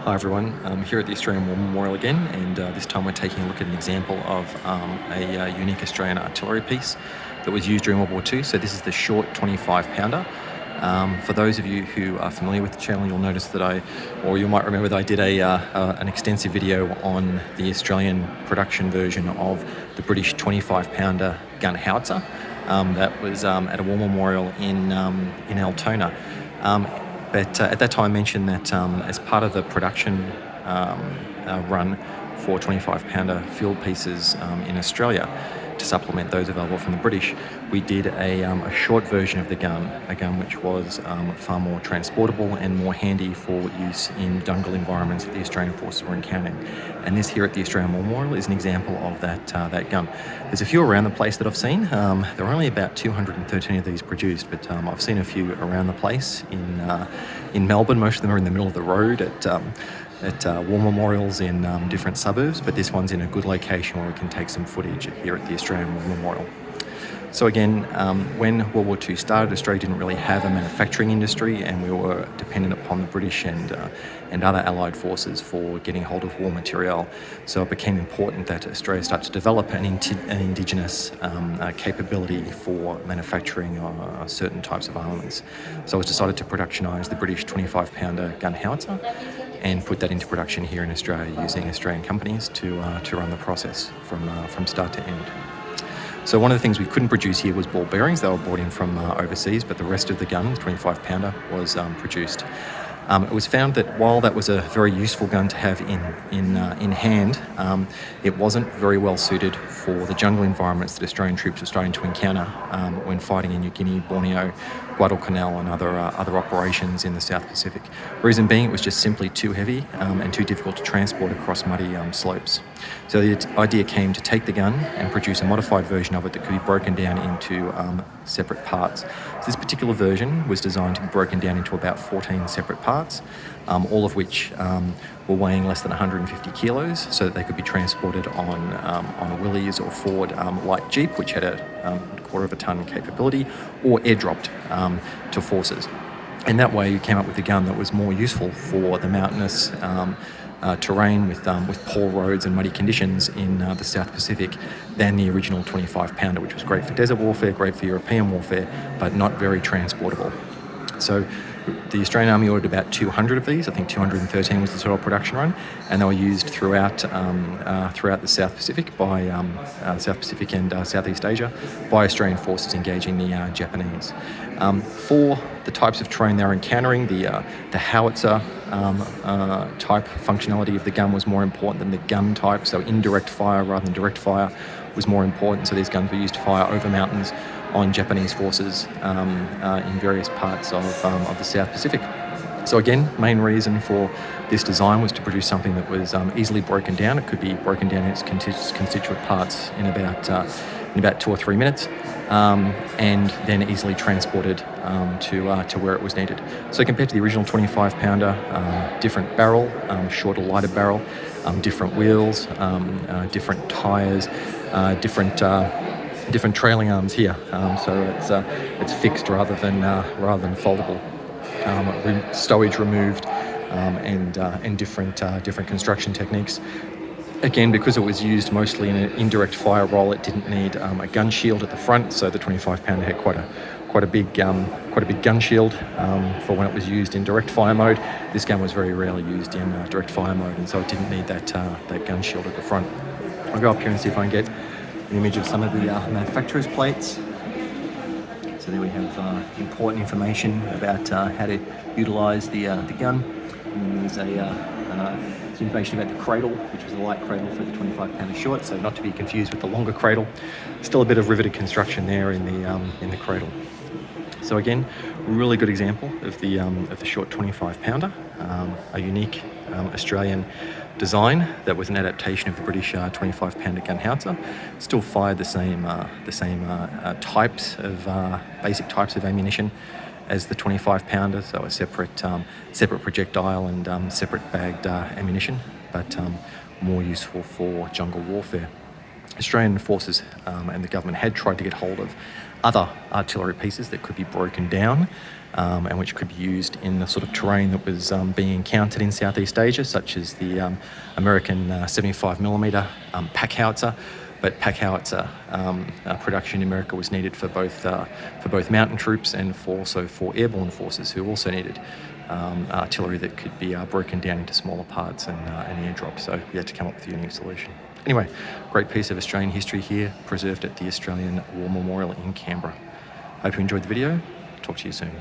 Hi everyone, I'm here at the Australian War Memorial again, and this time we're taking a look at an example of a unique Australian artillery piece that was used during World War II. So this is the short 25 pounder. For those of you who are familiar with the channel, you'll notice that or you might remember that I did an extensive video on the Australian production version of the British 25 pounder Gun Howitzer. That was at a war memorial in Altona. But at that time I mentioned that as part of the production run for 25 pounder field pieces in Australia, to supplement those available from the British, we did a short version of the gun, a gun which was far more transportable and more handy for use in jungle environments that the Australian forces were encountering. And this here at the Australian War Memorial is an example of that gun. There's a few around the place that I've seen. There are only about 213 of these produced, but I've seen a few around the place in Melbourne. Most of them are in the middle of the road at war memorials in different suburbs, but this one's in a good location where we can take some footage here at the Australian War Memorial. So again, when World War II started, Australia didn't really have a manufacturing industry, and we were dependent upon the British and other allied forces for getting hold of war material. So it became important that Australia start to develop an indigenous capability for manufacturing certain types of armaments. So it was decided to productionise the British 25 pounder Gun Howitzer and put that into production here in Australia using Australian companies to run the process from start to end. So one of the things we couldn't produce here was ball bearings. They were brought in from overseas, but the rest of the gun, the 25 pounder, was produced. It was found that while that was a very useful gun to have in hand, it wasn't very well suited for the jungle environments that Australian troops were starting to encounter when fighting in Guinea, Borneo, Guadalcanal and other operations in the South Pacific. Reason being, it was just simply too heavy and too difficult to transport across muddy slopes. So the idea came to take the gun and produce a modified version of it that could be broken down into separate parts. So this particular version was designed to be broken down into about 14 separate parts, all of which were weighing less than 150 kilos, so that they could be transported on a Willys or Ford light Jeep, which had a quarter of a tonne capability, or airdropped to forces. And that way you came up with a gun that was more useful for the mountainous terrain with poor roads and muddy conditions in the South Pacific than the original 25 pounder, which was great for desert warfare, great for European warfare, but not very transportable. So the Australian Army ordered about 200 of these. I think 213 was the total production run, and they were used throughout the South Pacific by South Pacific and Southeast Asia by Australian forces engaging the Japanese. For the types of terrain they were encountering, the howitzer type functionality of the gun was more important than the gun type. So indirect fire rather than direct fire was more important. So these guns were used to fire over mountains on Japanese forces in various parts of the South Pacific. So again, main reason for this design was to produce something that was easily broken down. It could be broken down in its constituent parts in about 2 or 3 minutes, and then easily transported to where it was needed. So compared to the original 25 pounder, different barrel, shorter, lighter barrel, different wheels, different tyres, different trailing arms here, so it's fixed rather than foldable. Stowage removed, and different construction techniques. Again, because it was used mostly in an indirect fire role, it didn't need a gun shield at the front. So the 25 pounder had quite a big gun shield for when it was used in direct fire mode. This gun was very rarely used in direct fire mode, and so it didn't need that gun shield at the front. I'll go up here and see if I can get an image of some of the manufacturer's plates. So there we have important information about how to utilise the gun. And there's some information about the cradle, which was a light cradle for the 25 pounder short, so not to be confused with the longer cradle. Still a bit of riveted construction there in the cradle. So again, really good example of the short 25 pounder, a unique Australian design that was an adaptation of the British 25 pounder Gun Howitzer. Still fired the same types of basic types of ammunition as the 25 pounder, so a separate projectile and separate bagged ammunition, but more useful for jungle warfare. Australian forces and the government had tried to get hold of other artillery pieces that could be broken down and which could be used in the sort of terrain that was being encountered in Southeast Asia, such as the American 75mm Pack Howitzer. But Pack Howitzer production in America was needed for both mountain troops and also for airborne forces, who also needed artillery that could be broken down into smaller parts and airdropped. So we had to come up with a unique solution. Anyway, great piece of Australian history here, preserved at the Australian War Memorial in Canberra. Hope you enjoyed the video. Talk to you soon.